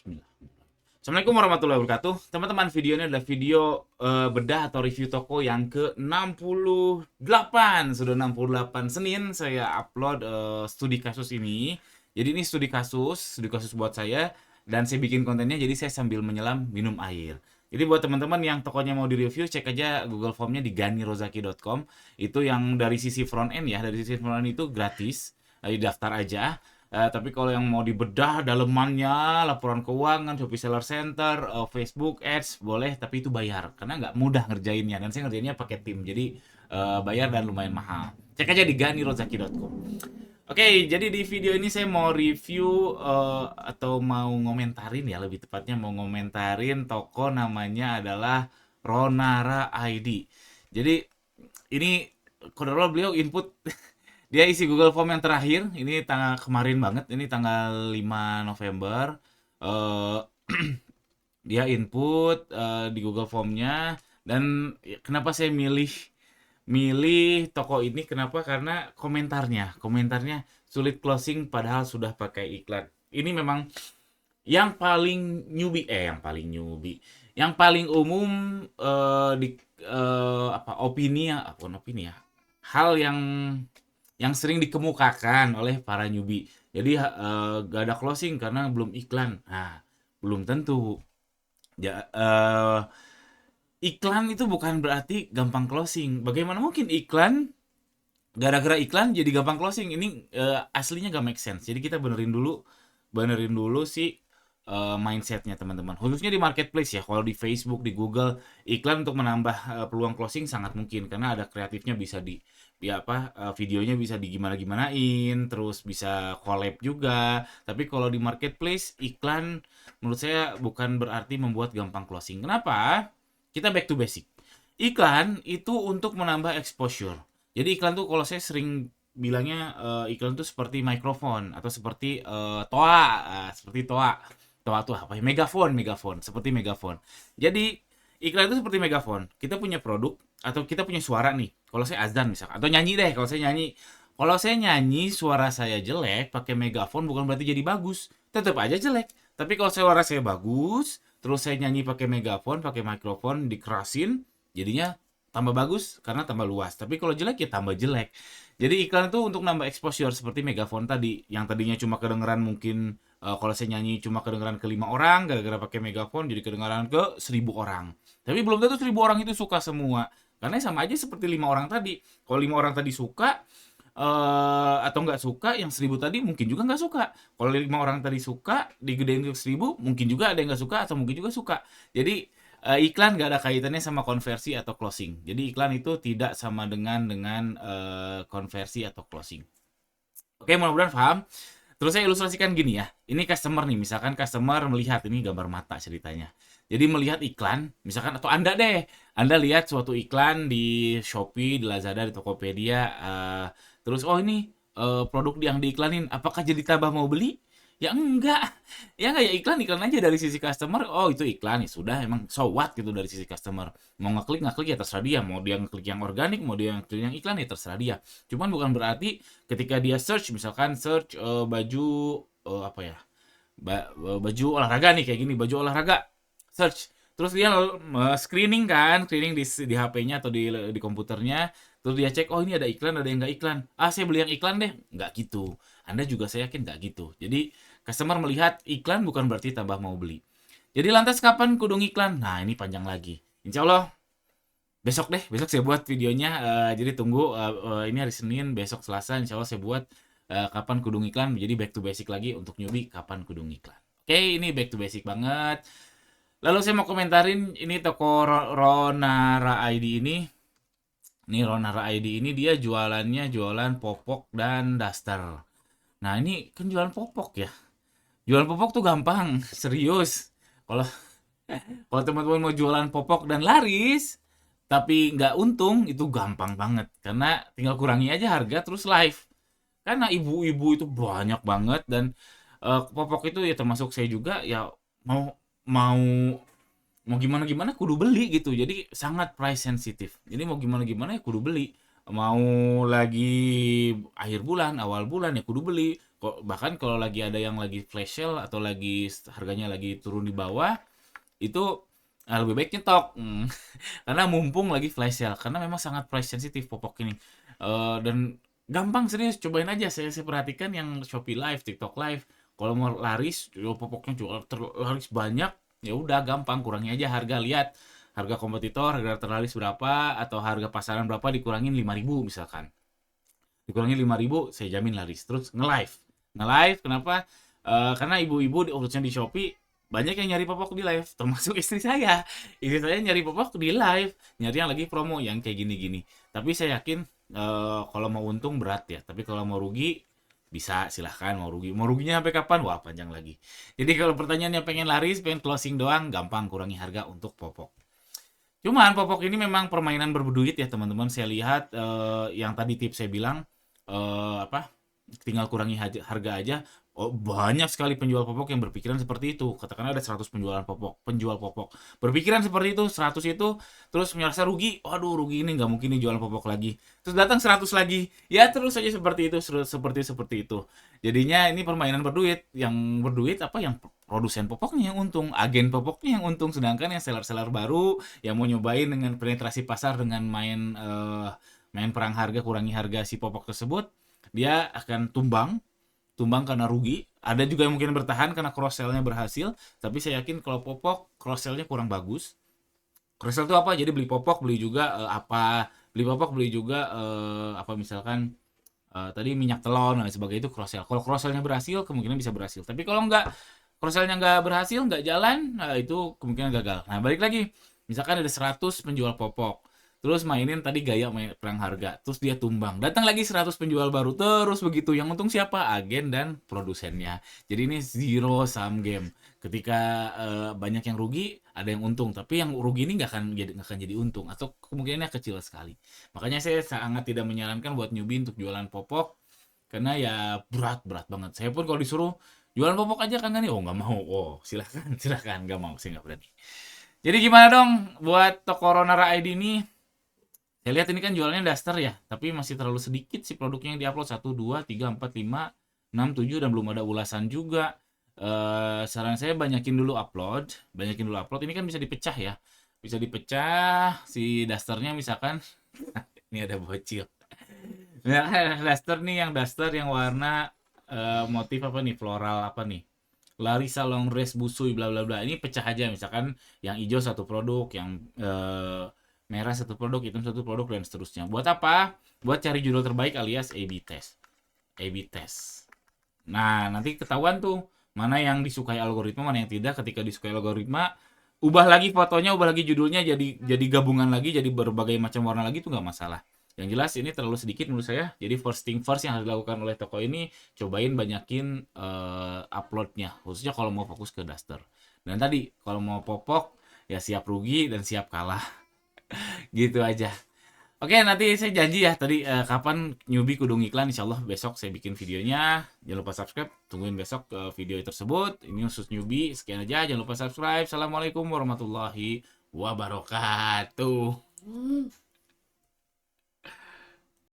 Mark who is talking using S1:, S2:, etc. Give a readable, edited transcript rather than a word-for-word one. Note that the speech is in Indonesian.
S1: Bismillah. Assalamualaikum warahmatullahi wabarakatuh. Teman-teman, video ini adalah video bedah atau review toko yang ke-68. Sudah 68 Senin saya upload studi kasus ini. Jadi ini studi kasus buat saya dan saya bikin kontennya jadi saya sambil menyelam minum air. Jadi buat teman-teman yang tokonya mau direview, cek aja Google Formnya di ganirozaki.com. Itu yang dari sisi front end ya, dari sisi front end itu gratis. Daftar aja. Tapi kalau yang mau dibedah dalemannya, laporan keuangan, Shopee Seller Center, Facebook Ads, boleh, tapi itu bayar. Karena nggak mudah ngerjainnya, dan saya ngerjainnya pakai tim. Jadi bayar dan lumayan mahal. Cek aja di ganirozaki.com. Oke, jadi di video ini saya mau review atau mau ngomentarin ya, lebih tepatnya mau ngomentarin toko namanya adalah Ronara ID. Jadi ini kodarullah beliau input dia isi Google Form yang terakhir, ini tanggal kemarin banget, ini tanggal 5 November. Eh, dia input di Google Formnya, dan kenapa saya milih milih toko ini, kenapa? Karena komentarnya sulit closing padahal sudah pakai iklan. Ini memang yang paling umum di opini ya, bukan opini ya, hal yang sering dikemukakan oleh para newbie. Jadi gak ada closing karena belum iklan. Nah, belum tentu. Ja, iklan itu bukan berarti gampang closing. Bagaimana mungkin iklan gara-gara iklan jadi gampang closing? Ini aslinya gak make sense. Jadi kita benerin dulu sih mindsetnya teman-teman. Khususnya di marketplace ya. Kalau di Facebook, di Google, iklan untuk menambah peluang closing sangat mungkin karena ada kreatifnya, bisa videonya bisa digimana-gimanain, terus bisa collab juga. Tapi kalau di marketplace, iklan menurut saya bukan berarti membuat gampang closing. Kenapa? Kita back to basic. Iklan itu untuk menambah exposure. Jadi iklan tuh kalau saya sering bilangnya iklan tuh seperti mikrofon atau seperti toa, seperti toa. Toa tuh apa ya? Megafon, seperti megafon. Jadi iklan itu seperti megafon. Kita punya produk atau kita punya suara nih. Kalau saya azan misalkan, atau nyanyi deh, kalau saya nyanyi. Kalau saya nyanyi suara saya jelek pakai megafon bukan berarti jadi bagus. Tetap aja jelek. Tapi kalau suara saya bagus, terus saya nyanyi pakai megafon, pakai mikrofon, dikerasin, jadinya tambah bagus karena tambah luas. Tapi kalau jelek ya tambah jelek. Jadi iklan itu untuk nambah exposure seperti megafon tadi, yang tadinya cuma kedengeran mungkin kalau saya nyanyi cuma kedengeran ke 5 orang, gara-gara pakai megafon jadi kedengeran ke 1.000 orang. Tapi belum tentu 1.000 orang itu suka semua. Karena sama aja seperti 5 orang tadi. Kalau 5 orang tadi suka atau nggak suka, yang 1.000 tadi mungkin juga nggak suka. Kalau 5 orang tadi suka, digedein ke 1.000, mungkin juga ada yang nggak suka atau mungkin juga suka. Jadi iklan nggak ada kaitannya sama konversi atau closing. Jadi iklan itu tidak sama dengan konversi atau closing. Oke, mudah-mudahan paham. Terus saya ilustrasikan gini ya. Ini customer nih, misalkan customer melihat, ini gambar mata ceritanya. Jadi melihat iklan, misalkan, atau Anda deh, Anda lihat suatu iklan di Shopee, di Lazada, di Tokopedia, terus oh ini produk yang diiklanin, apakah jadi tambah mau beli? Ya enggak. Ya enggak, ya iklan aja dari sisi customer. Oh, itu iklan, ya sudah, emang so what gitu dari sisi customer. Mau ngeklik ya terserah dia, mau dia ngeklik yang organik, mau dia ngeklik yang iklan ya terserah dia. Cuman bukan berarti ketika dia search, misalkan search baju apa ya? Baju olahraga nih, kayak gini, baju olahraga. Search. Terus dia screening di HP-nya atau di komputernya. Terus dia cek, oh ini ada iklan, ada yang nggak iklan. Ah, saya beli yang iklan deh. Nggak gitu. Anda juga saya yakin nggak gitu. Jadi customer melihat iklan bukan berarti tambah mau beli. Jadi lantas kapan kudu iklan? Nah, ini panjang lagi. Insya Allah besok saya buat videonya. Jadi tunggu, ini hari Senin, besok Selasa, insya Allah saya buat kapan kudu iklan. Jadi back to basic lagi untuk newbie, kapan kudu iklan. Oke, ini back to basic banget. Lalu saya mau komentarin ini toko Ronara ID ini. Nih Ronara ID ini dia jualan popok dan daster. Nah, ini kan jualan popok ya. Jualan popok tuh gampang, serius. Kalau kalau teman-teman mau jualan popok dan laris, tapi nggak untung, itu gampang banget. Karena tinggal kurangi aja harga terus live. Karena ibu-ibu itu banyak banget, dan popok itu ya termasuk saya juga ya, mau mau mau gimana gimana kudu beli gitu. Jadi sangat price sensitive. Jadi mau gimana gimana ya kudu beli. Mau lagi akhir bulan, awal bulan ya kudu beli. Kok bahkan kalau lagi ada yang lagi flash sale atau lagi harganya lagi turun di bawah, itu lebih baik nyetok. Karena mumpung lagi flash sale, karena memang sangat price sensitif popok ini. Dan gampang, serius, cobain aja. Saya perhatikan yang Shopee Live, TikTok Live, kalau mau laris, popoknya jual laris banyak, ya udah gampang, kurangi aja harga, lihat harga kompetitor, harga terlaris berapa, atau harga pasaran berapa, dikurangin 5.000 misalkan. Dikurangin 5.000, saya jamin laris. Terus nge-live, kenapa? Karena ibu-ibu khususnya di Shopee banyak yang nyari popok di live, termasuk istri saya nyari popok di live, nyari yang lagi promo yang kayak gini-gini. Tapi saya yakin kalau mau untung berat ya, tapi kalau mau rugi bisa, silahkan. Mau ruginya sampai kapan, wah panjang lagi. Jadi kalau pertanyaannya pengen laris, pengen closing doang, gampang, kurangi harga untuk popok. Cuman popok ini memang permainan berduit ya teman-teman. Saya lihat yang tadi tips saya bilang, apa, tinggal kurangi harga aja. Oh, banyak sekali penjual popok yang berpikiran seperti itu. Katakanlah ada 100 penjual popok. Berpikiran seperti itu, 100 itu, terus merasa rugi. Waduh, rugi ini nggak mungkin nih jual popok lagi. Terus datang 100 lagi. Ya terus saja seperti itu, seperti itu. Jadinya ini permainan berduit. Yang berduit apa, yang produsen popoknya yang untung, agen popoknya yang untung, sedangkan yang seller-seller baru yang mau nyobain dengan penetrasi pasar dengan main perang harga, kurangi harga si popok tersebut, dia akan tumbang karena rugi. Ada juga yang mungkin bertahan karena cross sell-nya berhasil, tapi saya yakin kalau popok cross sell-nya kurang bagus. Cross sell itu apa? Jadi beli popok, beli juga beli popok, beli juga apa misalkan tadi minyak telur dan sebagainya, itu cross sell. Kalau cross sell-nya berhasil, kemungkinan bisa berhasil. Tapi kalau cross sell-nya nggak berhasil, nggak jalan, itu kemungkinan gagal. Nah, balik lagi. Misalkan ada 100 penjual popok. Terus mainin tadi gaya main perang harga, terus dia tumbang. Datang lagi 100 penjual baru, terus begitu. Yang untung siapa? Agen dan produsennya. Jadi ini zero sum game. Ketika banyak yang rugi, ada yang untung. Tapi yang rugi ini nggak akan jadi untung, atau kemungkinannya kecil sekali. Makanya saya sangat tidak menyarankan buat newbie untuk jualan popok, karena ya berat banget. Saya pun kalau disuruh jualan popok aja kan nih, oh nggak mau. Oh silakan, silakan, nggak mau, saya nggak berani. Jadi gimana dong buat toko Ronara ID ini? Saya lihat ini kan jualannya daster ya, tapi masih terlalu sedikit sih produknya yang diupload. 1, 2, 3, 4, 5, 6, 7, dan belum ada ulasan juga. Saran saya banyakin dulu upload. Ini kan bisa dipecah ya. Bisa dipecah si dasternya misalkan. Ini ada bocil. Ya, daster yang warna motif apa nih? Floral apa nih? Larissa long dress busui bla bla bla. Ini pecah aja, misalkan yang hijau satu produk, yang merah satu produk, hitam satu produk, dan seterusnya. Buat apa? Buat cari judul terbaik alias A/B test. A/B test. Nah, nanti ketahuan tuh mana yang disukai algoritma, mana yang tidak. Ketika disukai algoritma, ubah lagi fotonya, ubah lagi judulnya, jadi gabungan lagi, jadi berbagai macam warna lagi, itu nggak masalah. Yang jelas ini terlalu sedikit menurut saya. Jadi first thing first yang harus dilakukan oleh toko ini, cobain banyakin uploadnya, khususnya kalau mau fokus ke daster. Dan tadi kalau mau popok ya siap rugi dan siap kalah. Gitu aja. Oke, nanti saya janji ya tadi kapan newbie kudu ngiklan, insyaallah besok saya bikin videonya. Jangan lupa subscribe, tungguin besok video tersebut. Ini khusus newbie, sekian aja, jangan lupa subscribe. Assalamualaikum warahmatullahi wabarakatuh.